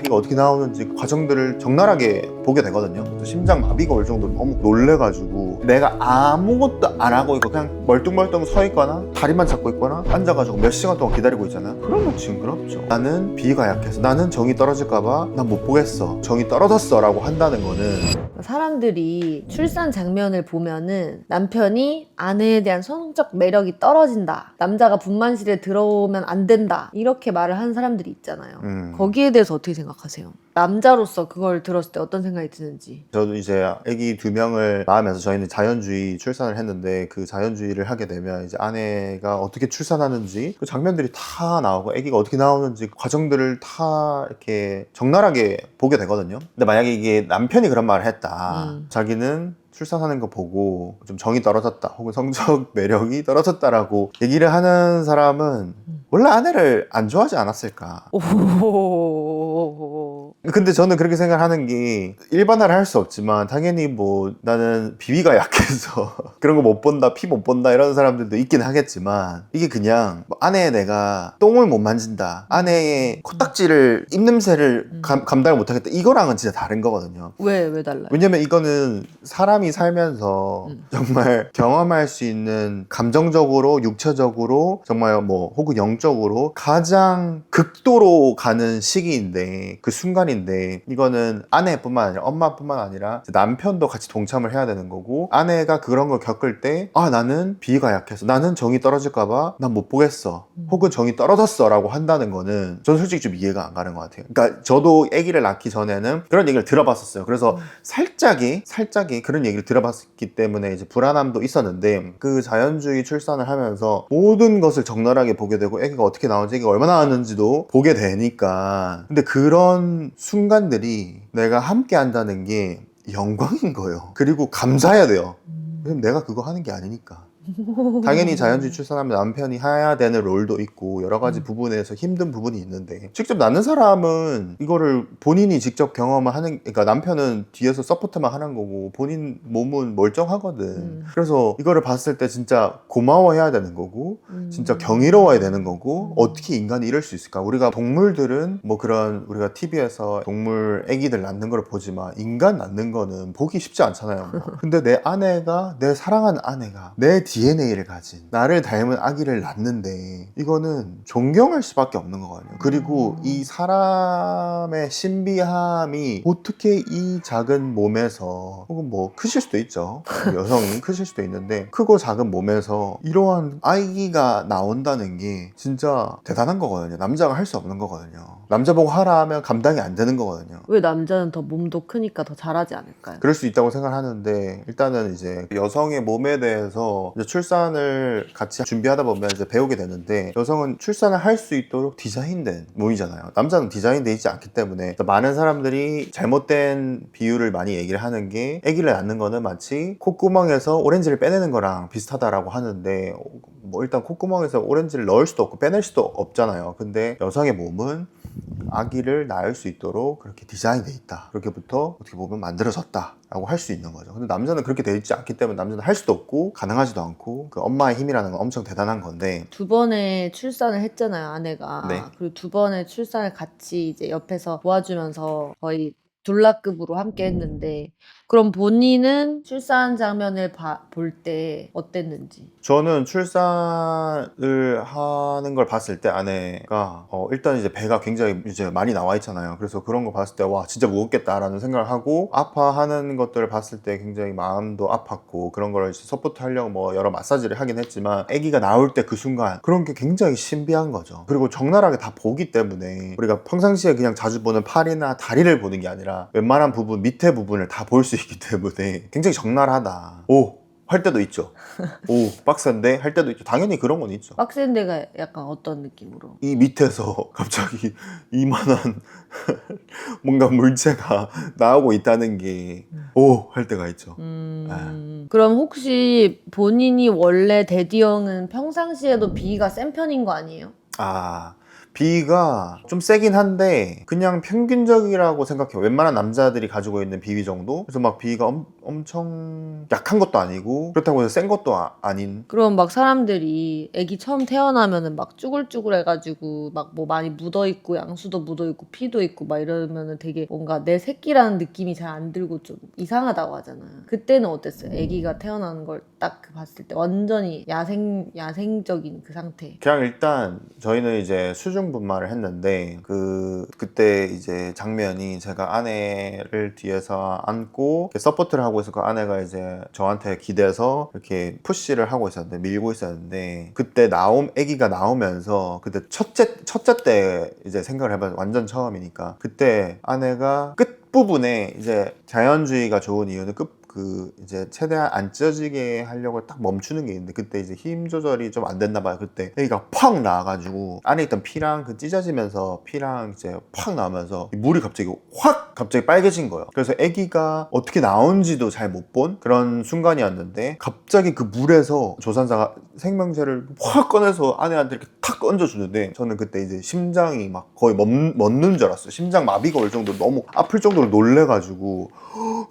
아기가 어떻게 나오는지 과정들을 적나라하게 보게 되거든요. 심장 마비가 올 정도로 너무 놀래가지고 내가 아무것도 안 하고 있고 그냥 멀뚱멀뚱 서 있거나 다리만 잡고 있거나 앉아가지고 몇 시간 동안 기다리고 있잖아요. 그러면 징그럽죠. 나는 비위가 약해서 나는 정이 떨어질까봐 난 못 보겠어, 정이 떨어졌어 라고 한다는 거는, 사람들이 출산 장면을 보면은 남편이 아내에 대한 성적 매력이 떨어진다, 남자가 분만실에 들어오면 안 된다, 이렇게 말을 하는 사람들이 있잖아요. 거기에 대해서 어떻게 생각하세요? 남자로서 그걸 들었을 때 어떤 생각이 드는지. 저도 이제 아기 2명을 낳으면서 저희는 자연주의 출산을 했는데, 그 자연주의를 하게 되면 이제 아내가 어떻게 출산하는지 그 장면들이 다 나오고 아기가 어떻게 나오는지 과정들을 다 이렇게 적나라하게 보게 되거든요. 근데 만약에 이게 남편이 그런 말을 했다, 자기는 출산하는 거 보고 좀 정이 떨어졌다 혹은 성적 매력이 떨어졌다라고 얘기를 하는 사람은 원래 아내를 안 좋아하지 않았을까. 오. 근데 저는 그렇게 생각하는 게, 일반화를 할 수 없지만 당연히 뭐 나는 비위가 약해서 그런 거 못 본다, 피 못 본다 이런 사람들도 있긴 하겠지만, 이게 그냥 뭐 아내의 내가 똥을 못 만진다, 아내의 코딱지를 입냄새를 감당을 못 하겠다, 이거랑은 진짜 다른 거거든요. 왜 달라요? 왜냐면 이거는 사람이 살면서 정말 경험할 수 있는, 감정적으로 육체적으로 정말 뭐 혹은 영적으로 가장 극도로 가는 시기인데, 그 순간인데, 이거는 아내뿐만 아니라 엄마뿐만 아니라 남편도 같이 동참을 해야 되는 거고, 아내가 그런 걸 겪을 때 나는 비위가 약해서 나는 정이 떨어질까봐 난 못 보겠어 혹은 정이 떨어졌어 라고 한다는 거는 저는 솔직히 좀 이해가 안 가는 것 같아요. 그러니까 저도 아기를 낳기 전에는 그런 얘기를 들어봤었어요. 그래서 살짝이 그런 얘기를 들어봤기 때문에 이제 불안함도 있었는데, 그 자연주의 출산을 하면서 모든 것을 적나라하게 보게 되고 아기가 어떻게 나오는지, 아기가 얼마나 나왔는지도 보게 되니까, 근데 그런 순간들이 내가 함께 한다는 게 영광인 거예요. 그리고 감사해야 돼요. 왜냐면 내가 그거 하는 게 아니니까. 당연히 자연주의 출산하면 남편이 해야 되는 롤도 있고 여러 가지 부분에서 힘든 부분이 있는데, 직접 낳는 사람은 이거를 본인이 직접 경험을 하는, 그러니까 남편은 뒤에서 서포트만 하는 거고 본인 몸은 멀쩡하거든. 그래서 이거를 봤을 때 진짜 고마워해야 되는 거고 진짜 경이로워야 되는 거고, 어떻게 인간이 이럴 수 있을까. 우리가 동물들은 뭐 그런, 우리가 TV에서 동물 애기들 낳는 걸 보지만 인간 낳는 거는 보기 쉽지 않잖아요. 근데 내 아내가, 내 사랑하는 아내가 내 DNA를 가진 나를 닮은 아기를 낳는데, 이거는 존경할 수밖에 없는 거거든요. 그리고 이 사람의 신비함이 어떻게 이 작은 몸에서, 혹은 뭐 크실 수도 있죠, 여성이 크실 수도 있는데, 크고 작은 몸에서 이러한 아기가 나온다는 게 진짜 대단한 거거든요. 남자가 할 수 없는 거거든요. 남자 보고 하라 하면 감당이 안 되는 거거든요. 왜 남자는 더 몸도 크니까 더 잘하지 않을까요? 그럴 수 있다고 생각하는데, 일단은 이제 여성의 몸에 대해서 이제 출산을 같이 준비하다 보면 이제 배우게 되는데, 여성은 출산을 할 수 있도록 디자인된 몸이잖아요. 남자는 디자인되어 있지 않기 때문에, 많은 사람들이 잘못된 비유를 많이 얘기를 하는 게, 아기를 낳는 거는 마치 콧구멍에서 오렌지를 빼내는 거랑 비슷하다라고 하는데, 뭐 일단 콧구멍에서 오렌지를 넣을 수도 없고 빼낼 수도 없잖아요. 근데 여성의 몸은 아기를 낳을 수 있도록 그렇게 디자인돼 있다, 그렇게부터 어떻게 보면 만들어졌다 라고 할 수 있는 거죠. 근데 남자는 그렇게 되어 있지 않기 때문에 남자는 할 수도 없고 가능하지도 않고, 그 엄마의 힘이라는 건 엄청 대단한 건데. 2번의 출산을 했잖아요, 아내가. 네. 그리고 2번의 출산을 같이 이제 옆에서 도와주면서 거의 둘라급으로 함께 했는데, 그럼 본인은 출산 장면을 볼 때 어땠는지? 저는 출산을 하는 걸 봤을 때 아내가 일단 이제 배가 굉장히 이제 많이 나와 있잖아요. 그래서 그런 거 봤을 때 와 진짜 무겁겠다라는 생각을 하고, 아파하는 것들을 봤을 때 굉장히 마음도 아팠고, 그런 걸 서포트 하려고 뭐 여러 마사지를 하긴 했지만, 아기가 나올 때 그 순간 그런 게 굉장히 신비한 거죠. 그리고 적나라하게 다 보기 때문에, 우리가 평상시에 그냥 자주 보는 팔이나 다리를 보는 게 아니라 웬만한 부분, 밑에 부분을 다 볼 수 있기 때문에 굉장히 적나라하다, 오 할 때도 있죠. 오 빡센데 할 때도 있죠. 당연히 그런 건 있죠. 빡센 데가 약간 어떤 느낌으로? 이 밑에서 갑자기 이만한 뭔가 물체가 나오고 있다는 게 오 할 때가 있죠. 그럼 혹시 본인이 원래 데디 형은 평상시에도 비위가 센 편인 거 아니에요? 비위가 좀 세긴 한데 그냥 평균적이라고 생각해요. 웬만한 남자들이 가지고 있는 비위 정도. 그래서 막 비위가 엄청 약한 것도 아니고 그렇다고 해서 센 것도 아닌. 그럼 막 사람들이 애기 처음 태어나면은 막 쭈글쭈글 해가지고 막 뭐 많이 묻어있고 양수도 묻어있고 피도 있고 막 이러면은 되게 뭔가 내 새끼라는 느낌이 잘 안 들고 좀 이상하다고 하잖아요. 그때는 어땠어요? 애기가 태어나는 걸 딱 봤을 때 완전히 야생적인 그 상태. 그냥 일단 저희는 이제 수중분만을 했는데 그때 이제 장면이 제가 아내를 뒤에서 안고 이렇게 서포트를 하고 있었고 아내가 이제 저한테 기대서 이렇게 푸시를 하고 있었는데 밀고 있었는데 그때 아기가 나오면서 그때 첫째 때 이제 생각을 해봐요. 완전 처음이니까 그때 아내가 끝부분에 이제 자연주의가 좋은 이유는 이제 최대한 안 찢어지게 하려고 딱 멈추는 게 있는데 그때 이제 힘 조절이 좀 안 됐나 봐요. 그때 애기가 팍 나와가지고 안에 있던 피랑 찢어지면서 피랑 이제 팍 나오면서 물이 갑자기 빨개진 거예요. 그래서 애기가 어떻게 나온지도 잘 못 본 그런 순간이었는데 갑자기 그 물에서 조산사가 생명체를 확 꺼내서 아내한테 이렇게 탁 얹어주는데 저는 그때 이제 심장이 막 거의 멎는 줄 알았어요. 심장 마비가 올 정도로 너무 아플 정도로 놀래가지고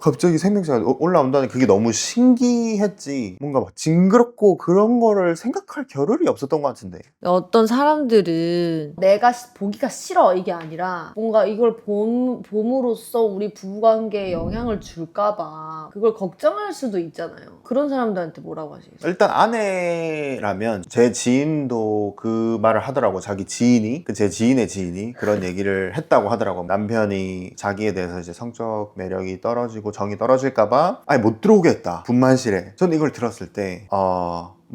갑자기 생명체가 올라온다는 그게 너무 신기했지 뭔가 막 징그럽고 그런 거를 생각할 겨를이 없었던 것 같은데 어떤 사람들은 내가 보기가 싫어 이게 아니라 뭔가 이걸 봄으로써 우리 부부관계에 영향을 줄까봐 그걸 걱정할 수도 있잖아요. 그런 사람들한테 뭐라고 하시겠어요? 일단 아내라면 제 지인도 그 말을 하더라고. 자기 지인이 제 지인의 지인이 그런 얘기를 했다고 하더라고. 남편이 자기에 대해서 이제 성적 매력이 떨어지고 정이 떨어질까봐 아예 못 들어오게 했다 분만실에. 저는 이걸 들었을 때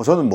저는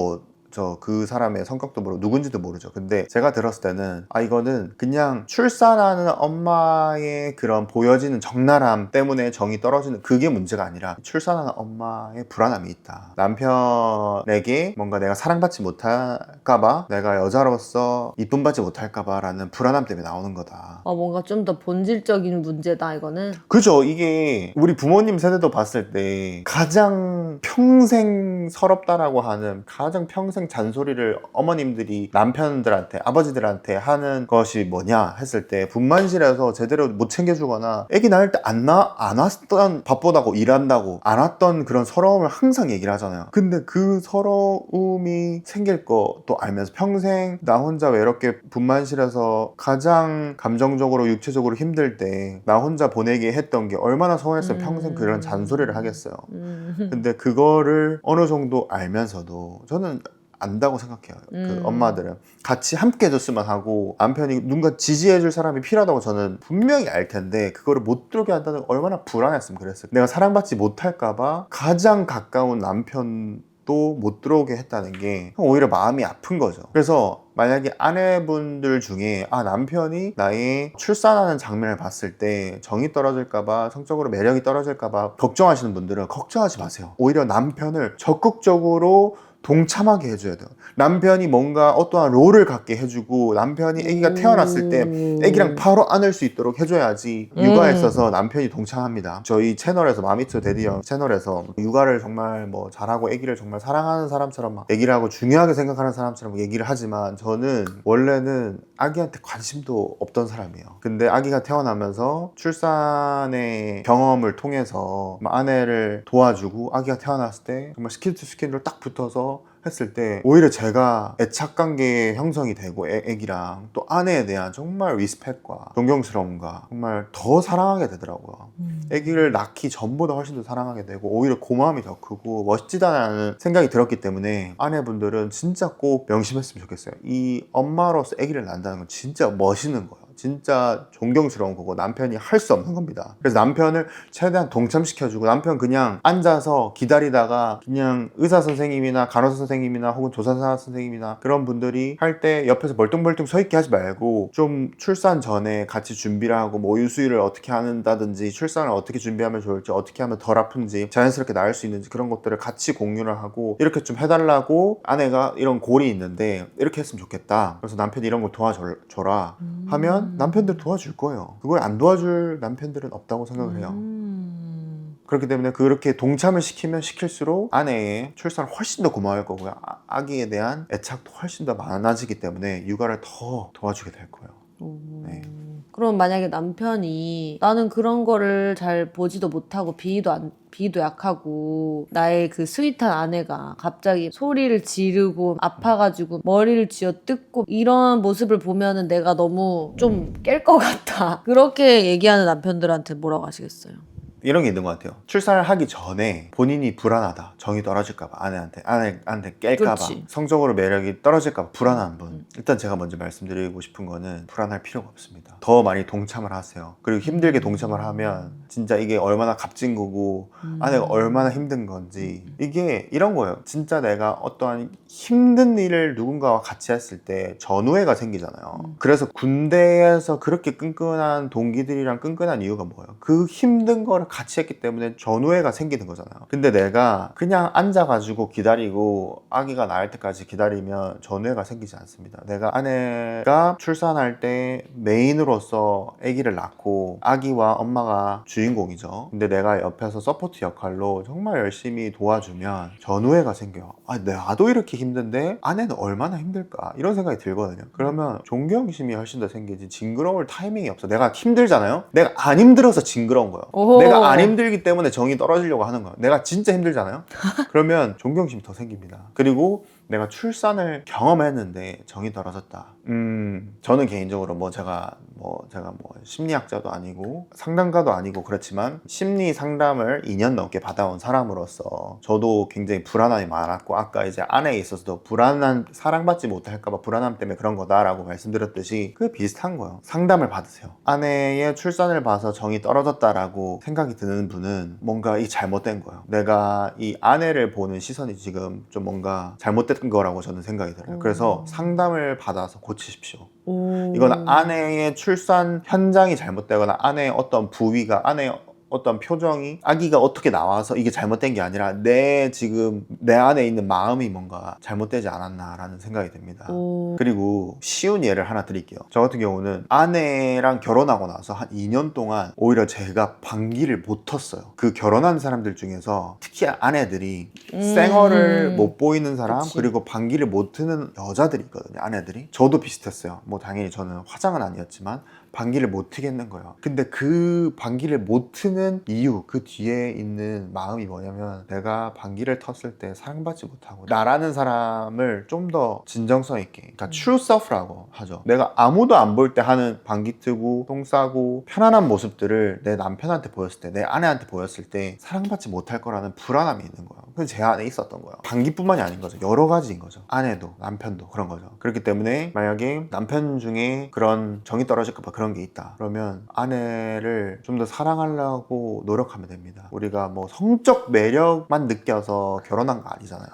그 사람의 성격도 모르고 누군지도 모르죠. 근데 제가 들었을 때는 이거는 그냥 출산하는 엄마의 그런 보여지는 적나라함 때문에 정이 떨어지는 그게 문제가 아니라 출산하는 엄마의 불안함이 있다. 남편에게 뭔가 내가 사랑받지 못할까봐 내가 여자로서 이쁨 받지 못할까봐 라는 불안함 때문에 나오는 거다. 뭔가 좀 더 본질적인 문제다 이거는. 그죠. 이게 우리 부모님 세대도 봤을 때 가장 평생 서럽다라고 하는 가장 평생 잔소리를 어머님들이 남편들한테 아버지들한테 하는 것이 뭐냐 했을 때 분만실에서 제대로 못 챙겨주거나 아기 낳을 때 안 왔던 바쁘다고 일한다고 안 왔던 그런 서러움을 항상 얘기를 하잖아요. 근데 그 서러움이 생길 것도 알면서 평생 나 혼자 외롭게 분만실에서 가장 감정적으로 육체적으로 힘들 때 나 혼자 보내게 했던 게 얼마나 서운했으면 평생 그런 잔소리를 하겠어요. 근데 그거를 어느 정도 알면서도 저는 안다고 생각해요. 그 엄마들은 같이 함께 해줬으면 하고 남편이 누군가 지지해줄 사람이 필요하다고 저는 분명히 알 텐데 그거를 못 들게 한다는 얼마나 불안했으면 그랬어요. 내가 사랑받지 못할까봐 가장 가까운 남편도 못 들어오게 했다는 게 오히려 마음이 아픈 거죠. 그래서 만약에 아내분들 중에 남편이 나의 출산하는 장면을 봤을 때 정이 떨어질까봐 성적으로 매력이 떨어질까봐 걱정하시는 분들은 걱정하지 마세요. 오히려 남편을 적극적으로 동참하게 해줘야 돼요. 남편이 뭔가 어떠한 롤을 갖게 해주고 남편이 아기가 태어났을 때 아기랑 바로 안을 수 있도록 해줘야지 육아에 있어서 남편이 동참합니다. 저희 채널에서 마미투 데디형 채널에서 육아를 정말 잘하고 아기를 정말 사랑하는 사람처럼 막 아기를 하고 중요하게 생각하는 사람처럼 얘기를 하지만 저는 원래는 아기한테 관심도 없던 사람이에요. 근데 아기가 태어나면서 출산의 경험을 통해서 아내를 도와주고 아기가 태어났을 때 정말 스킨 투 스킨으로 딱 붙어서 했을 때 오히려 제가 애착관계 형성이 되고 애기랑 또 아내에 대한 정말 리스펙과 존경스러움과 정말 더 사랑하게 되더라고요. 애기를 낳기 전보다 훨씬 더 사랑하게 되고 오히려 고마움이 더 크고 멋지다는 생각이 들었기 때문에 아내분들은 진짜 꼭 명심했으면 좋겠어요. 이 엄마로서 애기를 낳는다는 건 진짜 멋있는 거예요. 진짜 존경스러운 거고 남편이 할 수 없는 겁니다. 그래서 남편을 최대한 동참시켜주고 남편 그냥 앉아서 기다리다가 그냥 의사 선생님이나 간호사 선생님이나 혹은 조산사 선생님이나 그런 분들이 할 때 옆에서 멀뚱멀뚱 서 있게 하지 말고 좀 출산 전에 같이 준비를 하고 유수유를 어떻게 한다든지 출산을 어떻게 준비하면 좋을지 어떻게 하면 덜 아픈지 자연스럽게 나을 수 있는지 그런 것들을 같이 공유를 하고 이렇게 좀 해달라고 아내가 이런 골이 있는데 이렇게 했으면 좋겠다. 그래서 남편이 이런 거 도와줘라 하면 남편들 도와줄 거예요. 그걸 안 도와줄 남편들은 없다고 생각을 해요. 그렇기 때문에 그렇게 동참을 시키면 시킬수록 아내의 출산을 훨씬 더 고마워할 거고요. 아기에 대한 애착도 훨씬 더 많아지기 때문에 육아를 더 도와주게 될 거예요. 네. 그럼 만약에 남편이 나는 그런 거를 잘 보지도 못하고 비위도 약하고 나의 그 스윗한 아내가 갑자기 소리를 지르고 아파가지고 머리를 쥐어 뜯고 이런 모습을 보면은 내가 너무 좀 깰 것 같다. 그렇게 얘기하는 남편들한테 뭐라고 하시겠어요? 이런 게 있는 것 같아요. 출산을 하기 전에 본인이 불안하다, 정이 떨어질까봐, 아내한테 깰까봐, 그렇지. 성적으로 매력이 떨어질까봐 불안한 분. 일단 제가 먼저 말씀드리고 싶은 거는 불안할 필요가 없습니다. 더 많이 동참을 하세요. 그리고 힘들게 동참을 하면 진짜 이게 얼마나 값진 거고 아내가 얼마나 힘든 건지, 이게 이런 거예요. 진짜 내가 어떠한 힘든 일을 누군가와 같이 했을 때 전우애가 생기잖아요. 그래서 군대에서 그렇게 끈끈한 동기들이랑 끈끈한 이유가 뭐예요? 그 힘든 거를 같이 했기 때문에 전우애가 생기는 거잖아요. 근데 내가 그냥 앉아가지고 기다리고 아기가 나을 때까지 기다리면 전우애가 생기지 않습니다. 내가 아내가 출산할 때 메인으로서 아기를 낳고 아기와 엄마가 주인공이죠. 근데 내가 옆에서 서포트 역할로 정말 열심히 도와주면 전우애가 생겨요. 아, 나도 이렇게 힘든데 아내는 얼마나 힘들까, 이런 생각이 들거든요. 그러면 존경심이 훨씬 더 생기지 징그러울 타이밍이 없어. 내가 힘들잖아요. 내가 안 힘들어서 징그러운 거예요. 오. 내가 안 힘들기 때문에 정이 떨어지려고 하는 거예요. 내가 진짜 힘들잖아요. 그러면 존경심이 더 생깁니다. 그리고 내가 출산을 경험했는데 정이 떨어졌다. 저는 개인적으로 제가 심리학자도 아니고 상담가도 아니고 그렇지만 심리 상담을 2년 넘게 받아온 사람으로서 저도 굉장히 불안함이 많았고, 아까 이제 아내에 있어서도 사랑받지 못할까봐 불안함 때문에 그런 거다라고 말씀드렸듯이 그게 비슷한 거예요. 상담을 받으세요. 아내의 출산을 봐서 정이 떨어졌다라고 생각이 드는 분은 뭔가 이 잘못된 거예요. 내가 이 아내를 보는 시선이 지금 좀 뭔가 잘못된 거라고 저는 생각이 들어요. 그래서 상담을 받아서 고치십시오. 이건 아내의 출산 현장이 잘못되거나 아내의 어떤 부위가, 아내의 어떤 표정이, 아기가 어떻게 나와서 이게 잘못된 게 아니라 지금 내 안에 있는 마음이 뭔가 잘못되지 않았나라는 생각이 듭니다. 그리고 쉬운 예를 하나 드릴게요. 저 같은 경우는 아내랑 결혼하고 나서 한 2년 동안 오히려 제가 방귀를 못 텄어요. 그 결혼한 사람들 중에서 특히 아내들이 생얼을 못 보이는 사람, 그치. 그리고 방귀를 못 트는 여자들이 있거든요. 아내들이. 저도 비슷했어요. 당연히 저는 화장은 아니었지만 방귀를 못 트겠는 거예요. 근데 그 방귀를 못 트는 이유, 그 뒤에 있는 마음이 뭐냐면, 내가 방귀를 텄을 때 사랑받지 못하고 나라는 사람을 좀 더 진정성 있게, 그러니까 true self라고 하죠. 내가 아무도 안 볼 때 하는 방귀 트고 똥 싸고 편안한 모습들을 내 남편한테 보였을 때, 내 아내한테 보였을 때 사랑받지 못할 거라는 불안함이 있는 거예요. 그게 제 안에 있었던 거예요. 방귀뿐만이 아닌 거죠. 여러 가지인 거죠. 아내도 남편도 그런 거죠. 그렇기 때문에 만약에 남편 중에 그런 정이 떨어질까 봐 그런 게 있다, 그러면 아내를 좀 더 사랑하려고 노력하면 됩니다. 우리가 성적 매력만 느껴서 결혼한 거 아니잖아요.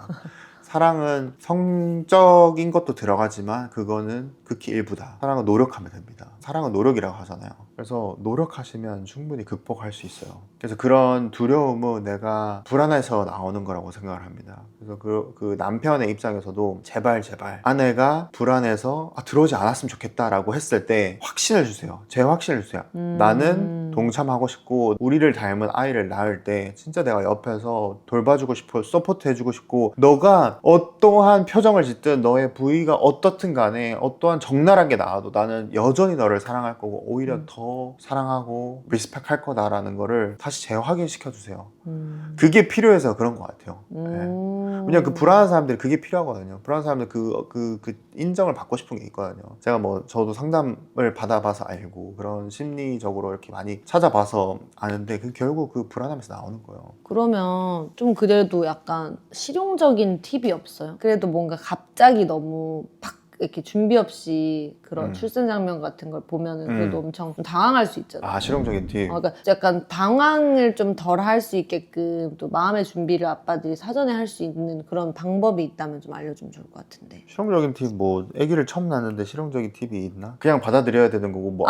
사랑은 성적인 것도 들어가지만 그거는 극히 일부다. 사랑은 노력하면 됩니다. 사랑은 노력이라고 하잖아요. 그래서 노력하시면 충분히 극복할 수 있어요. 그래서 그런 두려움은 내가 불안해서 나오는 거라고 생각을 합니다. 그래서 그 남편의 입장에서도 제발 아내가 불안해서 들어오지 않았으면 좋겠다라고 했을 때 확신을 주세요. 제 확신을 주세요. 나는 동참하고 싶고 우리를 닮은 아이를 낳을 때 진짜 내가 옆에서 돌봐주고 싶고 서포트해주고 싶고, 너가 어떠한 표정을 짓든 너의 부위가 어떻든 간에 어떠한 적나라한 게 나와도 나는 여전히 너를 사랑할 거고 오히려 더 사랑하고 리스펙할 거다라는 거를 다시 재확인시켜 주세요. 그게 필요해서 그런 것 같아요. 네. 왜냐면 그 불안한 사람들이 그게 필요하거든요. 불안한 사람들 그 인정을 받고 싶은 게 있거든요. 제가 저도 상담을 받아봐서 알고 그런 심리적으로 이렇게 많이 찾아봐서 아는데 결국 그 불안함에서 나오는 거예요. 그러면 좀 그래도 약간 실용적인 팁이 없어요? 그래도 뭔가 갑자기 너무 팍 이렇게 준비 없이 그런 출산 장면 같은 걸 보면은 그래도 엄청 당황할 수 있잖아요. 실용적인 팁. 그러니까 약간 방황을 좀 덜 할 수 있게끔 또 마음의 준비를 아빠들이 사전에 할 수 있는 그런 방법이 있다면 좀 알려주면 좋을 것 같은데. 실용적인 팁 아기를 처음 낳는데 실용적인 팁이 있나? 그냥 받아들여야 되는 거고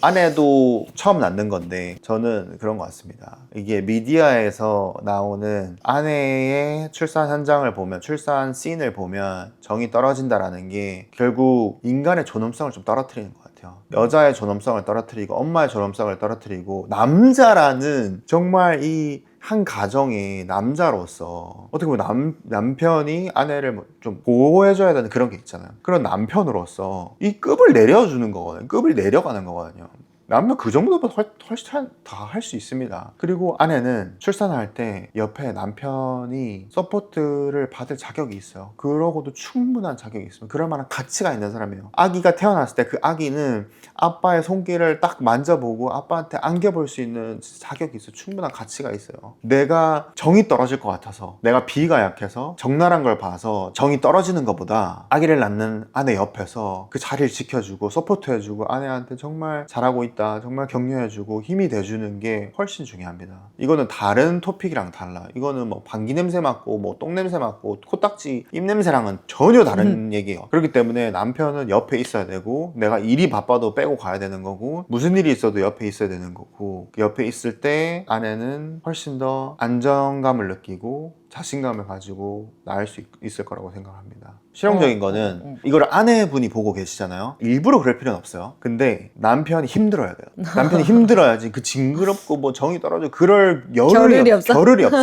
아내도 처음 낳는 건데 저는 그런 것 같습니다. 이게 미디어에서 나오는 아내의 출산 현장을 보면, 출산 씬을 보면 정이 떨어진다라는 게 결국 인간의 존엄성을 좀 떨어뜨리는 것 같아요. 같아요. 여자의 존엄성을 떨어뜨리고 엄마의 존엄성을 떨어뜨리고 남자라는 정말 이 한 가정의 남자로서 어떻게 보면 남편이 아내를 좀 보호해줘야 되는 그런 게 있잖아요. 그런 남편으로서 이 급을 내려주는 거거든요. 급을 내려가는 거거든요. 남편 그 정도면 훨씬 다 할 수 있습니다. 그리고 아내는 출산할 때 옆에 남편이 서포트를 받을 자격이 있어요. 그러고도 충분한 자격이 있습니다. 그럴 만한 가치가 있는 사람이에요. 아기가 태어났을 때 그 아기는 아빠의 손길을 딱 만져보고 아빠한테 안겨볼 수 있는 자격이 있어요. 충분한 가치가 있어요. 내가 정이 떨어질 것 같아서, 내가 비위가 약해서 적나라한 걸 봐서 정이 떨어지는 것보다 아기를 낳는 아내 옆에서 그 자리를 지켜주고 서포트해주고 아내한테 정말 잘하고 있다, 정말 격려해주고 힘이 돼주는 게 훨씬 중요합니다. 이거는 다른 토픽이랑 달라. 이거는 뭐 방귀 냄새 맡고 뭐 똥 냄새 맡고 코딱지 입 냄새랑은 전혀 다른 얘기예요. 그렇기 때문에 남편은 옆에 있어야 되고, 내가 일이 바빠도 빼고 가야 되는 거고, 무슨 일이 있어도 옆에 있어야 되는 거고, 그 옆에 있을 때 아내는 훨씬 더 안정감을 느끼고 자신감을 가지고 나을 수 있을 거라고 생각합니다. 실용적인 거는 이걸 아내분이 보고 계시잖아요. 일부러 그럴 필요는 없어요. 근데 남편이 힘들어야 돼요. 남편이 힘들어야지 그 징그럽고 뭐 정이 떨어져 그럴 겨를이 없어? 겨를이 없어.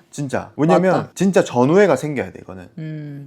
진짜. 왜냐면 맞다. 진짜 전우애가 생겨야 돼.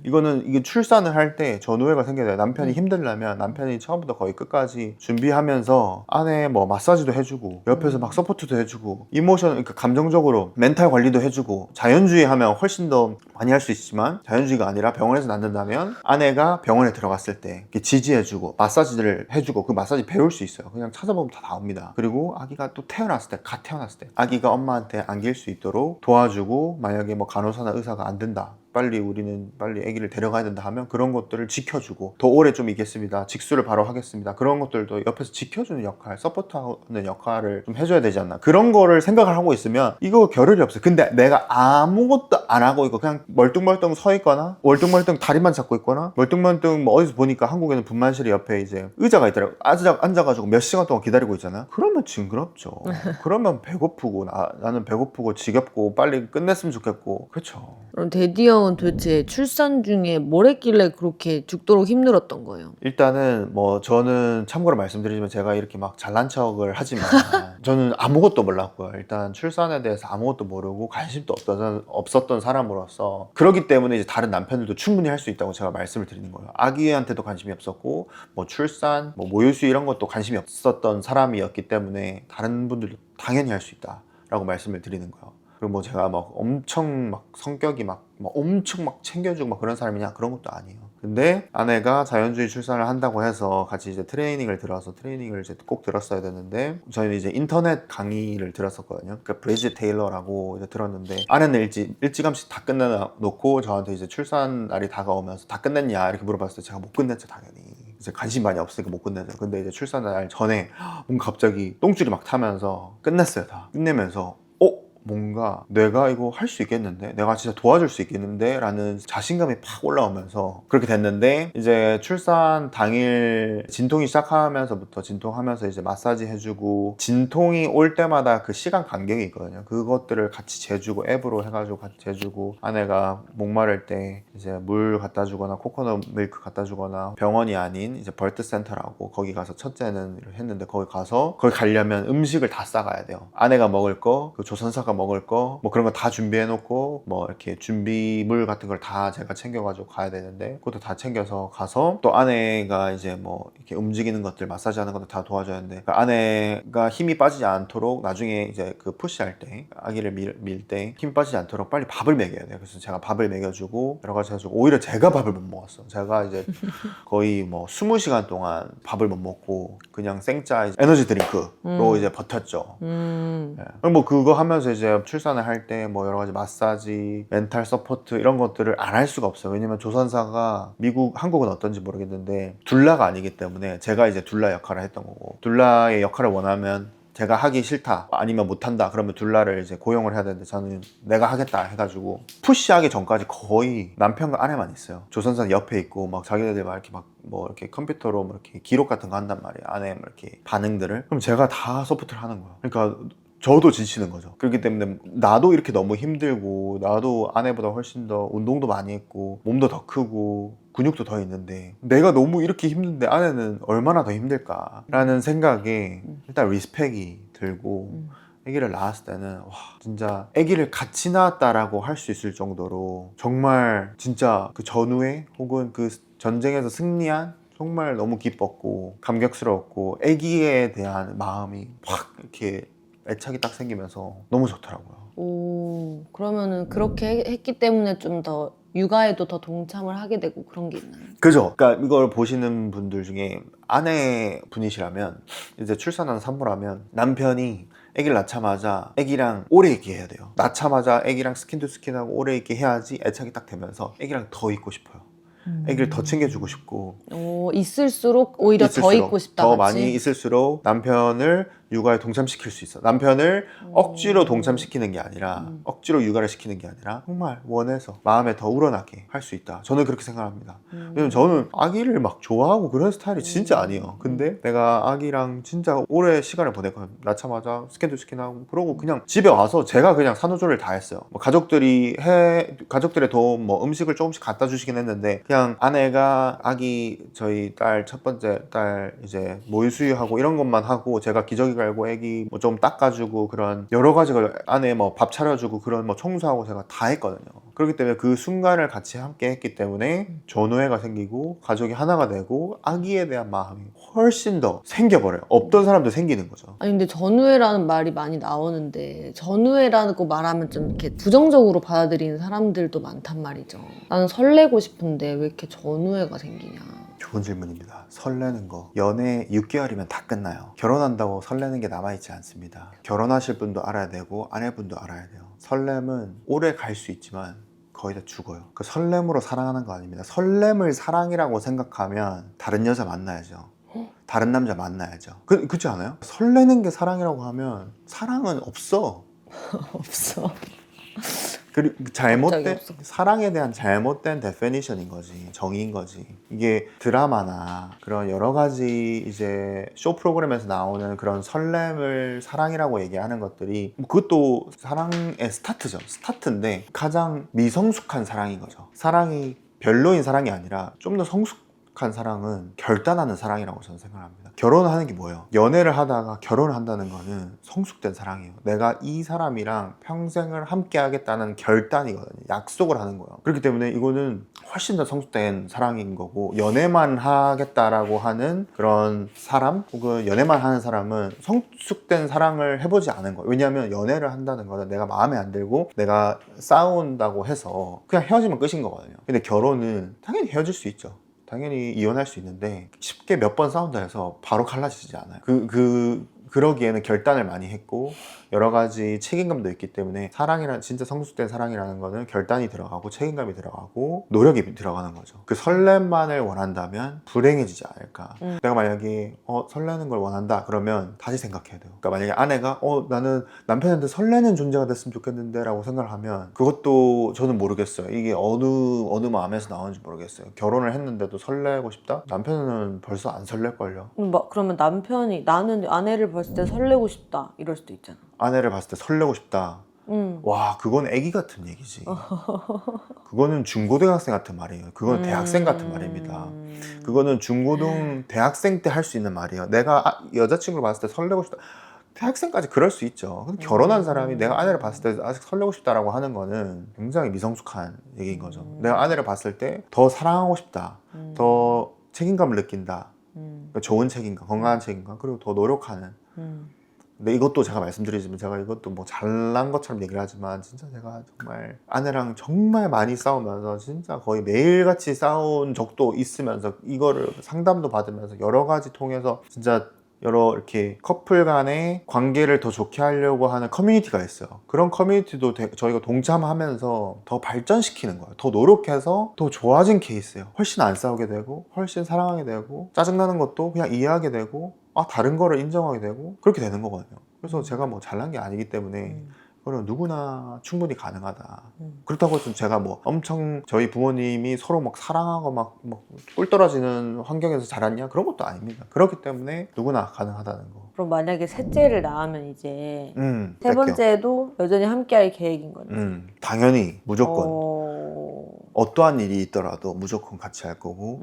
이거는 이게 출산을 할 때 전우애가 생겨야 돼요. 남편이 힘들려면 남편이 처음부터 거의 끝까지 준비하면서 아내 뭐 마사지도 해주고 옆에서 막 서포트도 해주고 이모션, 그러니까 감정적으로 멘탈 관리도 해주고. 자연주의 하면 훨씬 더 많이 할 수 있지만 자연주의가 아니라 병원에서 낳는다면 아내가 병원에 들어갔을 때 이렇게 지지해주고 마사지를 해주고, 그 마사지 배울 수 있어요. 그냥 찾아보면 다 나옵니다. 그리고 아기가 또 태어났을 때, 갓 태어났을 때 아기가 엄마한테 안길 수 있도록 도와주고, 만약에 뭐 간호사나 의사가 안 된다, 우리는 빨리 아기를 데려가야 된다 하면 그런 것들을 지켜주고, 더 오래 좀 있겠습니다, 직수를 바로 하겠습니다, 그런 것들도 옆에서 지켜주는 역할, 서포트하는 역할을 좀 해줘야 되지 않나. 그런 거를 생각을 하고 있으면 이거 겨를이 없어요. 근데 내가 아무것도 안 하고 있고 그냥 멀뚱멀뚱 서 있거나 멀뚱멀뚱 다리만 잡고 있거나 멀뚱멀뚱 뭐 어디서 보니까 한국에는 분만실에 옆에 이제 의자가 있더라고요. 앉아가지고 몇 시간 동안 기다리고 있잖아요. 그러면 징그럽죠. 그러면 배고프고 나는 배고프고 지겹고 빨리 끝냈으면 좋겠고. 그렇죠. 그럼 데디 형은 도대체 출산 중에 뭘 했길래 그렇게 죽도록 힘들었던 거예요? 일단은 뭐 저는 참고로 말씀드리지만 제가 이렇게 막 잘난 척을 하지만 저는 아무것도 몰랐고요. 일단 출산에 대해서 아무것도 모르고 관심도 없었던 사람으로서, 그렇기 때문에 이제 다른 남편들도 충분히 할 수 있다고 제가 말씀을 드리는 거예요. 아기한테도 관심이 없었고 뭐 출산, 뭐 모유수 이런 것도 관심이 없었던 사람이었기 때문에 다른 분들도 당연히 할 수 있다라고 말씀을 드리는 거예요. 그리고 뭐 제가 막 엄청 막 성격이 막 엄청 막 챙겨주고 막 그런 사람이냐, 그런 것도 아니에요. 근데 아내가 자연주의 출산을 한다고 해서 같이 이제 트레이닝을 이제 꼭 들었어야 되는데, 저희는 이제 인터넷 강의를 들었었거든요. 그러니까 브리짓 테일러라고 이제 들었는데, 아내는 일찌감치 다 끝내놓고 저한테 이제 출산 날이 다가오면서 다 끝냈냐 이렇게 물어봤을 때 제가 못 끝냈죠, 당연히. 이제 관심 많이 없으니까 못 끝내죠. 근데 이제 출산 날 전에 뭔가 갑자기 똥줄이 막 타면서 끝냈어요. 다 끝내면서 뭔가 내가 이거 할 수 있겠는데, 내가 진짜 도와줄 수 있겠는데 라는 자신감이 팍 올라오면서 그렇게 됐는데, 이제 출산 당일 진통이 시작하면서부터 진통하면서 이제 마사지 해주고, 진통이 올 때마다 그 시간 간격이 있거든요. 그것들을 같이 재주고, 앱으로 해가지고 같이 재주고, 아내가 목마를 때 이제 물 갖다 주거나 코코넛 밀크 갖다 주거나, 병원이 아닌 이제 벌트 센터라고 거기 가서 첫째는 했는데, 거기 가려면 음식을 다 싸가야 돼요. 아내가 먹을 거, 그 조선사가 먹을 거, 뭐 그런 거 다 준비해 놓고, 뭐 이렇게 준비물 같은 걸 다 제가 챙겨가지고 가야 되는데, 그것도 다 챙겨서 가서, 또 아내가 이제 뭐 이렇게 움직이는 것들, 마사지 하는 것도 다 도와줘야 하는데, 그러니까 아내가 힘이 빠지지 않도록 나중에 이제 그 푸시할 때, 아기를 밀 때 힘이 빠지지 않도록 빨리 밥을 먹여야 돼요. 그래서 제가 밥을 먹여주고 여러 가지 해주고, 오히려 제가 밥을 못 먹었어. 제가 이제 거의 뭐 20시간 동안 밥을 못 먹고 그냥 생짜 에너지 드링크로 이제 버텼죠. 네. 뭐 그거 하면서 이제 출산을 할 때 뭐 여러 가지 마사지, 멘탈 서포트 이런 것들을 안 할 수가 없어요. 왜냐면 조선사가 한국은 어떤지 모르겠는데 둘라가 아니기 때문에 제가 이제 둘라 역할을 했던 거고, 둘라의 역할을 원하면 제가 하기 싫다 아니면 못한다 그러면 둘라를 이제 고용을 해야 되는데, 저는 내가 하겠다 해가지고 푸시하기 전까지 거의 남편과 아내만 있어요. 조선사 옆에 있고 막 자기네들 막 이렇게 뭐 이렇게 컴퓨터로 뭐 이렇게 기록 같은 거 한단 말이에요. 아내 뭐 이렇게 반응들을. 그럼 제가 다 서포트를 하는 거예요. 그러니까 저도 지치는 거죠. 그렇기 때문에 나도 이렇게 너무 힘들고 나도 아내보다 훨씬 더 운동도 많이 했고 몸도 더 크고 근육도 더 있는데 내가 너무 이렇게 힘든데 아내는 얼마나 더 힘들까라는 생각에 일단 리스펙이 들고 아기를 낳았을 때는 와 진짜 아기를 같이 낳았다라고 할 수 있을 정도로 정말 진짜 그 전후에 혹은 그 전쟁에서 승리한 정말 너무 기뻤고 감격스러웠고 아기에 대한 마음이 확 이렇게 애착이 딱 생기면서 너무 좋더라고요. 오, 그러면은 그렇게 했기 때문에 좀 더 육아에도 더 동참을 하게 되고 그런 게 있나요? 그죠? 그러니까 이걸 보시는 분들 중에 아내분이시라면 이제 출산한 산모라면 남편이 아기를 낳자마자 아기랑 오래 있게 해야 돼요. 낳자마자 아기랑 스킨 투 스킨하고 오래 있게 해야지 애착이 딱 되면서 아기랑 더 있고 싶어요. 아기를 더 챙겨주고 싶고 오, 있을수록 오히려 더 있을수록 있고 싶다. 더 같이? 많이 있을수록 남편을 육아에 동참시킬 수 있어. 남편을 억지로 동참시키는 게 아니라 억지로 육아를 시키는 게 아니라 정말 원해서 마음에 더 우러나게 할 수 있다. 저는 그렇게 생각합니다. 왜냐면 저는 아기를 막 좋아하고 그런 스타일이 진짜 아니에요. 근데 내가 아기랑 진짜 오래 시간을 보냈거든요. 낳자마자 스캔도 스캔하고 그러고 그냥 집에 와서 제가 그냥 산후조리를 다 했어요. 뭐 가족들의 도움, 뭐 음식을 조금씩 갖다 주시긴 했는데 그냥 아내가 아기 저희 딸 첫 번째 딸 이제 모유 수유하고 이런 것만 하고 제가 기저귀 갈고 아기 뭐 좀 닦아주고 그런 여러 가지 걸 아내 뭐 밥 차려주고 그런 뭐 청소하고 제가 다 했거든요. 그렇기 때문에 그 순간을 같이 함께 했기 때문에 전우애가 생기고 가족이 하나가 되고 아기에 대한 마음이 훨씬 더 생겨버려요. 없던 사람도 생기는 거죠. 아니 근데 전우애라는 말이 많이 나오는데 전우애라고 말하면 좀 이렇게 부정적으로 받아들이는 사람들도 많단 말이죠. 나는 설레고 싶은데 왜 이렇게 전우애가 생기냐. 좋은 질문입니다. 설레는 거 연애 6개월이면 다 끝나요. 결혼한다고 설레는 게 남아있지 않습니다. 결혼하실 분도 알아야 되고 아내분도 알아야 돼요. 설렘은 오래 갈 수 있지만 거의 다 죽어요. 그 설렘으로 사랑하는 거 아닙니다. 설렘을 사랑이라고 생각하면 다른 여자 만나야죠. 다른 남자 만나야죠. 그렇지 않아요? 설레는 게 사랑이라고 하면 사랑은 없어. 없어. 그리고 갑자기 없어. 사랑에 대한 잘못된 데피니션인 거지, 정의인 거지. 이게 드라마나 그런 여러 가지 이제 쇼 프로그램에서 나오는 그런 설렘을 사랑이라고 얘기하는 것들이 뭐 그것도 사랑의 스타트죠. 스타트인데 가장 미성숙한 사랑인 거죠. 사랑이 별로인 사랑이 아니라 좀 더 성숙한 사랑은 결단하는 사랑이라고 저는 생각합니다. 결혼하는 게 뭐예요? 연애를 하다가 결혼을 한다는 거는 성숙된 사랑이에요. 내가 이 사람이랑 평생을 함께 하겠다는 결단이거든요. 약속을 하는 거예요. 그렇기 때문에 이거는 훨씬 더 성숙된 사랑인 거고, 연애만 하겠다라고 하는 그런 사람 혹은 연애만 하는 사람은 성숙된 사랑을 해보지 않은 거예요. 왜냐하면 연애를 한다는 거는 내가 마음에 안 들고 내가 싸운다고 해서 그냥 헤어지면 끝인 거거든요. 근데 결혼은 당연히 헤어질 수 있죠. 당연히 이혼할 수 있는데 쉽게 몇 번 싸운다 해서 바로 갈라지지 않아요. 그러기에는 결단을 많이 했고 여러 가지 책임감도 있기 때문에 진짜 성숙된 사랑이라는 거는 결단이 들어가고 책임감이 들어가고 노력이 들어가는 거죠. 그 설렘만을 원한다면 불행해지지 않을까. 내가 만약에 설레는 걸 원한다 그러면 다시 생각해야 돼요. 그러니까 만약에 아내가 나는 남편한테 설레는 존재가 됐으면 좋겠는데 라고 생각을 하면 그것도 저는 모르겠어요. 이게 어느 마음에서 나오는지 모르겠어요. 결혼을 했는데도 설레고 싶다? 남편은 벌써 안 설렐걸요. 그러면 남편이 나는 아내를 봤을 때 설레고 싶다 이럴 수도 있잖아. 아내를 봤을 때 설레고 싶다. 와, 그건 애기 같은 얘기지. 그거는 중고등학생 같은 말이에요. 그건 대학생 같은 말입니다. 그거는 중고등 대학생 때 할 수 있는 말이에요. 내가 여자친구를 봤을 때 설레고 싶다. 대학생까지 그럴 수 있죠. 근데 결혼한 사람이 내가 아내를 봤을 때 아직 설레고 싶다라고 하는 거는 굉장히 미성숙한 얘기인 거죠. 내가 아내를 봤을 때 더 사랑하고 싶다. 더 책임감을 느낀다. 그러니까 좋은 책임감, 건강한 책임감, 그리고 더 노력하는. 근데 이것도 제가 말씀드리지만 제가 이것도 뭐 잘난 것처럼 얘기를 하지만 진짜 제가 정말 아내랑 정말 많이 싸우면서 진짜 거의 매일같이 싸운 적도 있으면서 이거를 상담도 받으면서 여러 가지 통해서 진짜 여러 이렇게 커플 간의 관계를 더 좋게 하려고 하는 커뮤니티가 있어요. 그런 커뮤니티도 저희가 동참하면서 더 발전시키는 거예요. 더 노력해서 더 좋아진 케이스예요. 훨씬 안 싸우게 되고 훨씬 사랑하게 되고 짜증나는 것도 그냥 이해하게 되고 다른 거를 인정하게 되고 그렇게 되는 거거든요. 그래서 제가 뭐 잘난 게 아니기 때문에 그럼 누구나 충분히 가능하다. 그렇다고 좀 제가 뭐 엄청 저희 부모님이 서로 막 사랑하고 꿀 떨어지는 환경에서 자랐냐? 그런 것도 아닙니다. 그렇기 때문에 누구나 가능하다는 거. 그럼 만약에 셋째를 낳으면 이제 세 뺏겨. 번째도 여전히 함께할 계획인 거지. 당연히 무조건 어떠한 일이 있더라도 무조건 같이 할 거고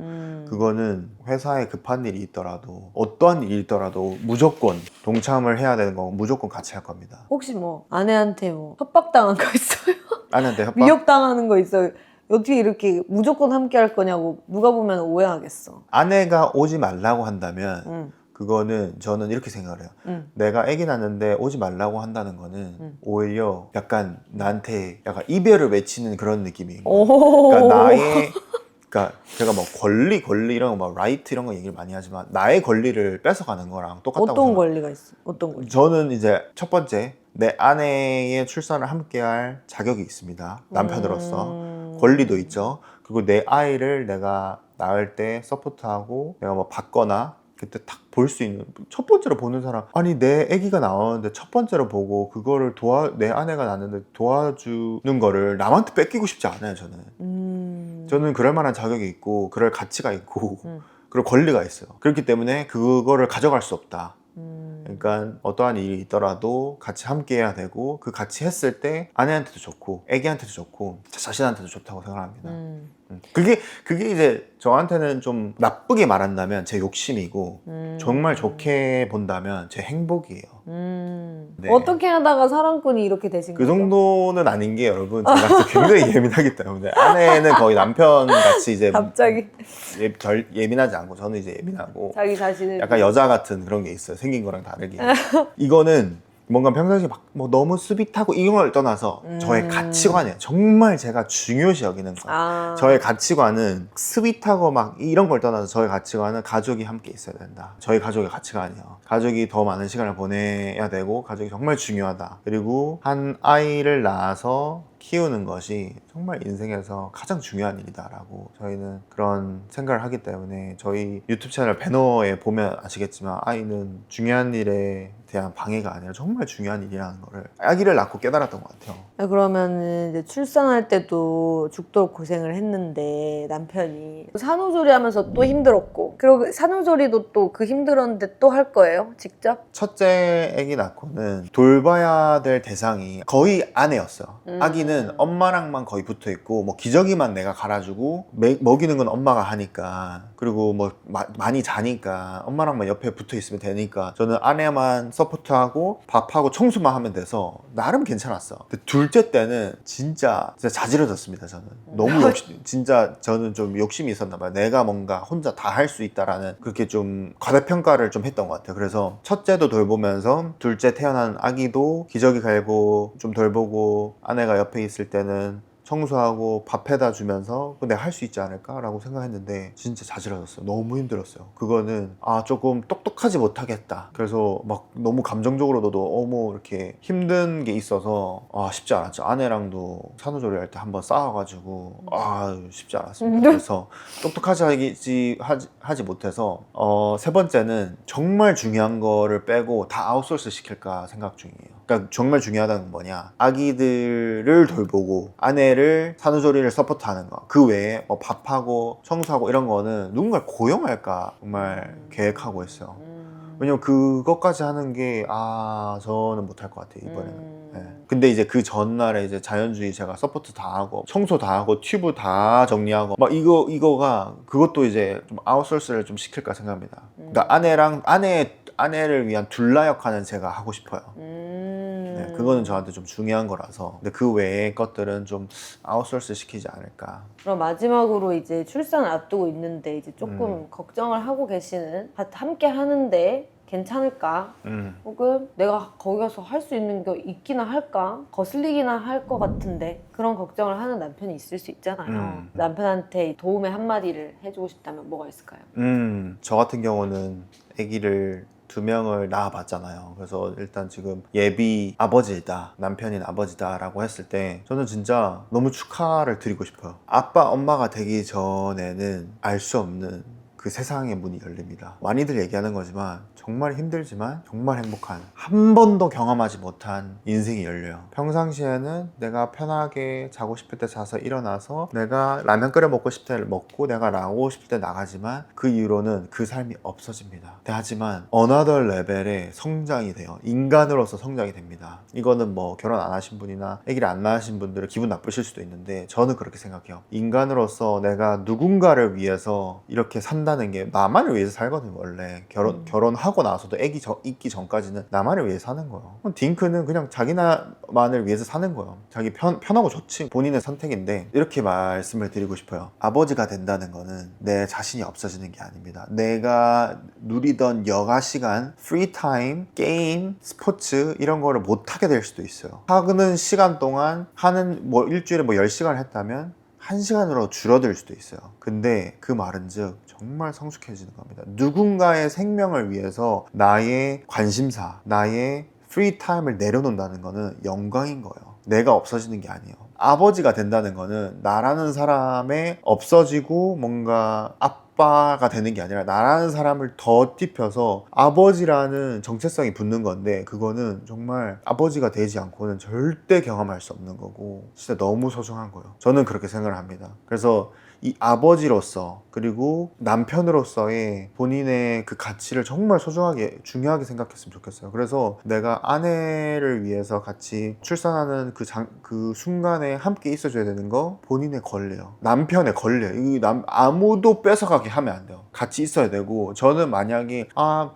그거는 회사에 급한 일이 있더라도 어떠한 일이 있더라도 무조건 동참을 해야 되는 거고 무조건 같이 할 겁니다. 혹시 뭐 아내한테 뭐 협박당한 거 있어요? 아내한테 협박? 위협당하는 거 있어요? 어떻게 이렇게 무조건 함께 할 거냐고 누가 보면 오해하겠어. 아내가 오지 말라고 한다면 그거는 저는 이렇게 생각을 해요. 내가 아기 낳는데 오지 말라고 한다는 거는 오히려 약간 나한테 약간 이별을 외치는 그런 느낌인 거예요. 그러니까 그러니까 제가 뭐 권리 이런 거 막 라이트 이런 거 얘기를 많이 하지만 나의 권리를 뺏어가는 거랑 똑같다고 어떤 생각해요. 권리가 있어? 어떤 권리? 저는 이제 첫 번째 내 아내의 출산을 함께할 자격이 있습니다. 남편으로서 권리도 있죠. 그리고 내 아이를 내가 낳을 때 서포트하고 내가 뭐 받거나 그때 딱 볼 수 있는 첫 번째로 보는 사람 아니 내 아기가 나오는데 첫 번째로 보고 그거를 내 아내가 낳는데 도와주는 거를 남한테 뺏기고 싶지 않아요. 저는 그럴 만한 자격이 있고 그럴 가치가 있고 그럴 권리가 있어요. 그렇기 때문에 그거를 가져갈 수 없다. 그러니까 어떠한 일이 있더라도 같이 함께 해야 되고 그 같이 했을 때 아내한테도 좋고 아기한테도 좋고 자신한테도 좋다고 생각합니다. 그게 이제 저한테는 좀 나쁘게 말한다면 제 욕심이고 정말 좋게 본다면 제 행복이에요. 네. 어떻게 하다가 사랑꾼이 이렇게 되신 그 거죠? 정도는 아닌 게 여러분 제가 굉장히 예민하기 때문에 아내는 거의 남편 같이 이제 갑자기 덜 예민하지 않고 저는 이제 예민하고 자기 자신을 약간 여자 같은 그런 게 있어요. 생긴 거랑 다르게. 이거는 뭔가 평상시에 뭐 너무 스윗하고 이런 걸 떠나서 저의 가치관이에요. 정말 제가 중요시 여기는 거예요. 저의 가치관은 스윗하고 막 이런 걸 떠나서 저의 가치관은 가족이 함께 있어야 된다. 저희 가족의 가치관이요. 가족이 더 많은 시간을 보내야 되고 가족이 정말 중요하다. 그리고 한 아이를 낳아서 키우는 것이 정말 인생에서 가장 중요한 일이다라고 저희는 그런 생각을 하기 때문에 저희 유튜브 채널 배너에 보면 아시겠지만 아이는 중요한 일에 대한 방해가 아니라 정말 중요한 일이라는 거를 아기를 낳고 깨달았던 것 같아요. 그러면은 이제 출산할 때도 죽도록 고생을 했는데 남편이 산후조리 하면서 또 힘들었고 그리고 산후조리도 또 그 힘들었는데 또 할 거예요? 직접? 첫째 아기 낳고는 돌봐야 될 대상이 거의 아내였어요. 아기는 엄마랑만 거의 붙어 있고 뭐 기저귀만 내가 갈아주고 먹이는 건 엄마가 하니까 그리고 뭐 많이 자니까 엄마랑만 옆에 붙어 있으면 되니까 저는 아내만 서포트하고 밥하고 청소만 하면 돼서 나름 괜찮았어. 근데 둘째 때는 진짜 자지러졌습니다. 저는 너무 진짜 저는 좀 욕심이 있었나 봐요. 내가 뭔가 혼자 다 할 수 있다라는 그렇게 좀 과대평가를 좀 했던 것 같아요. 그래서 첫째도 돌보면서 둘째 태어난 아기도 기저귀 갈고 좀 돌보고 아내가 옆에 있을 때는 청소하고 밥 해다 주면서 내가 할 수 있지 않을까라고 생각했는데 진짜 자지러졌어요. 너무 힘들었어요. 그거는 조금 똑똑하지 못하겠다. 그래서 막 너무 감정적으로도 너무 이렇게 힘든 게 있어서 쉽지 않았죠. 아내랑도 산후조리 할 때 한번 싸워가지고 쉽지 않았습니다. 그래서 똑똑하지 하지 못해서 세 번째는 정말 중요한 거를 빼고 다 아웃소스 시킬까 생각 중이에요. 그러니까 정말 중요하다는 건 뭐냐, 아기들을 돌보고 아내를 산후조리를 서포트하는 거, 그 외에 뭐 밥하고 청소하고 이런 거는 누군가를 고용할까 정말 계획하고 있어요. 왜냐면 그것까지 하는 게 저는 못할 것 같아요 이번에는. 네. 근데 이제 그 전날에 이제 자연주의 제가 서포트 다 하고 청소 다 하고 튜브 다 정리하고 막 이거가 그것도 이제 좀 아웃소스를 좀 시킬까 생각합니다. 그러니까 아내를 위한 둘라 역할은 제가 하고 싶어요. 네, 그거는 저한테 좀 중요한 거라서. 근데 그 외의 것들은 좀 아웃소스 시키지 않을까. 그럼 마지막으로 이제 출산을 앞두고 있는데 이제 조금 걱정을 하고 계시는, 함께 하는데 괜찮을까? 혹은 내가 거기 가서 할 수 있는 게 있기나 할까? 거슬리기나 할 것 같은데, 그런 걱정을 하는 남편이 있을 수 있잖아요. 남편한테 도움의 한마디를 해주고 싶다면 뭐가 있을까요? 저 같은 경우는 아기를 2명을 낳아봤잖아요. 그래서 일단 지금 예비 아버지다, 남편인 아버지다 라고 했을 때 저는 진짜 너무 축하를 드리고 싶어요. 아빠 엄마가 되기 전에는 알 수 없는 그 세상의 문이 열립니다. 많이들 얘기하는 거지만 정말 힘들지만 정말 행복한, 한 번도 경험하지 못한 인생이 열려요. 평상시에는 내가 편하게 자고 싶을 때 자서 일어나서 내가 라면 끓여 먹고 싶을 때 먹고 내가 나가고 싶을 때 나가지만 그 이후로는 그 삶이 없어집니다. 하지만 another 레벨의 성장이 돼요. 인간으로서 성장이 됩니다. 이거는 뭐 결혼 안 하신 분이나 아기를 안 낳으신 분들은 기분 나쁘실 수도 있는데 저는 그렇게 생각해요. 인간으로서 내가 누군가를 위해서 이렇게 산다는 게 나만을 위해서 살거든요. 원래 결혼하고 나서도 아기 있기 전까지는 나만을 위해서 사는 거예요. 딩크는 그냥 자기나만을 위해서 사는 거예요. 자기 편하고 좋지, 본인의 선택인데 이렇게 말씀을 드리고 싶어요. 아버지가 된다는 거는 내 자신이 없어지는 게 아닙니다. 내가 누리던 여가 시간, 프리타임, 게임, 스포츠 이런 거를 못하게 될 수도 있어요. 하는 시간 동안 뭐 일주일에 뭐 10시간을 했다면 1시간으로 줄어들 수도 있어요. 근데 그 말은 즉 정말 성숙해지는 겁니다. 누군가의 생명을 위해서 나의 관심사, 나의 프리타임을 내려놓는다는 거는 영광인 거예요. 내가 없어지는 게 아니에요. 아버지가 된다는 거는 나라는 사람의 없어지고 뭔가 아빠가 되는 게 아니라 나라는 사람을 더 띄펴서 아버지라는 정체성이 붙는 건데, 그거는 정말 아버지가 되지 않고는 절대 경험할 수 없는 거고 진짜 너무 소중한 거예요. 저는 그렇게 생각을 합니다. 그래서 이 아버지로서 그리고 남편으로서의 본인의 그 가치를 정말 소중하게 중요하게 생각했으면 좋겠어요. 그래서 내가 아내를 위해서 같이 출산하는 그 순간에 함께 있어줘야 되는 거 본인의 권리예요. 남편의 권리예요. 아무도 뺏어가게 하면 안 돼요. 같이 있어야 되고, 저는 만약에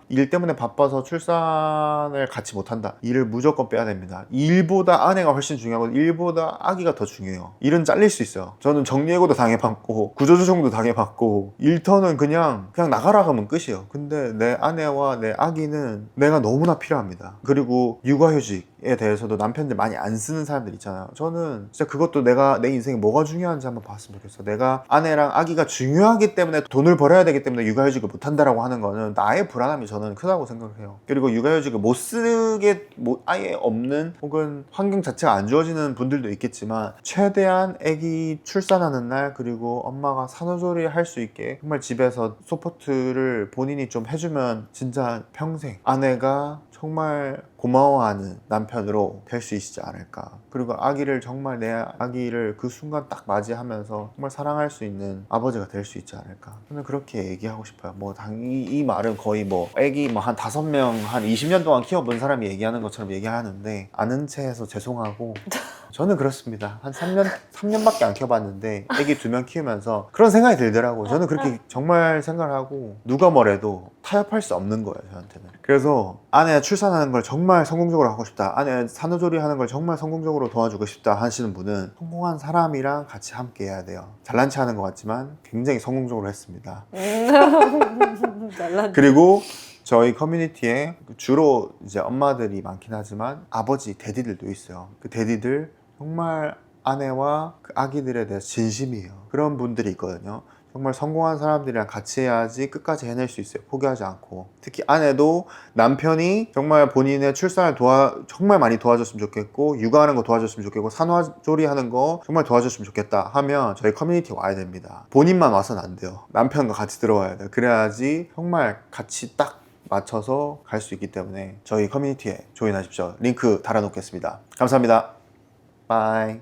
일 때문에 바빠서 출산을 같이 못한다, 일을 무조건 빼야 됩니다. 일보다 아내가 훨씬 중요하고 일보다 아기가 더 중요해요. 일은 잘릴 수 있어요. 저는 정리해고도 당해봤고 구조조정도 당해봤고 일터는 그냥 나가라 하면 끝이에요. 근데 내 아내와 내 아기는 내가 너무나 필요합니다. 그리고 육아휴직에 대해서도 남편들 많이 안 쓰는 사람들 있잖아요. 저는 진짜 그것도 내가 내 인생에 뭐가 중요한지 한번 봤으면 좋겠어. 내가 아내랑 아기가 중요하기 때문에 돈을 벌어야 되기 때문에 육아휴직을 못한다라고 하는 거는 나의 불안함이 저는 크다고 생각해요. 그리고 육아휴직을 못 쓰게 아예 없는, 혹은 환경 자체가 안 좋아지는 분들도 있겠지만 최대한 아기 출산하는 날, 그리고 엄마가 산후조리 할 수 있게 정말 집에서 서포트를 본인이 좀 해주면 진짜 평생 아내가 정말 고마워하는 남편으로 될 수 있지 않을까. 그리고 아기를 정말 내 아기를 그 순간 딱 맞이하면서 정말 사랑할 수 있는 아버지가 될 수 있지 않을까. 저는 그렇게 얘기하고 싶어요. 이 말은 거의 뭐 아기 한 5명 한 20년 동안 키워본 사람이 얘기하는 것처럼 얘기하는데 아는 채 해서 죄송하고 저는 그렇습니다. 한 3년밖에 안 키워봤는데 아기 2명 키우면서 그런 생각이 들더라고요. 저는 그렇게 정말 생각을 하고 누가 뭐래도 타협할 수 없는 거예요, 저한테는. 그래서 아내 출산하는 걸 정말 성공적으로 하고 싶다, 아내 산후조리 하는 걸 정말 성공적으로 도와주고 싶다 하시는 분은 성공한 사람이랑 같이 함께 해야 돼요. 잘난 체 하는 것 같지만 굉장히 성공적으로 했습니다. 그리고 저희 커뮤니티에 주로 이제 엄마들이 많긴 하지만 아버지, 데디들도 있어요. 그 데디들 정말 아내와 그 아기들에 대해서 진심이에요. 그런 분들이 있거든요. 정말 성공한 사람들이랑 같이 해야지 끝까지 해낼 수 있어요. 포기하지 않고. 특히 아내도 남편이 정말 본인의 출산을 정말 많이 도와줬으면 좋겠고, 육아하는 거 도와줬으면 좋겠고, 산후조리 하는 거 정말 도와줬으면 좋겠다 하면 저희 커뮤니티 와야 됩니다. 본인만 와서는 안 돼요. 남편과 같이 들어와야 돼요. 그래야지 정말 같이 딱 맞춰서 갈 수 있기 때문에 저희 커뮤니티에 조인하십시오. 링크 달아놓겠습니다. 감사합니다. 바이.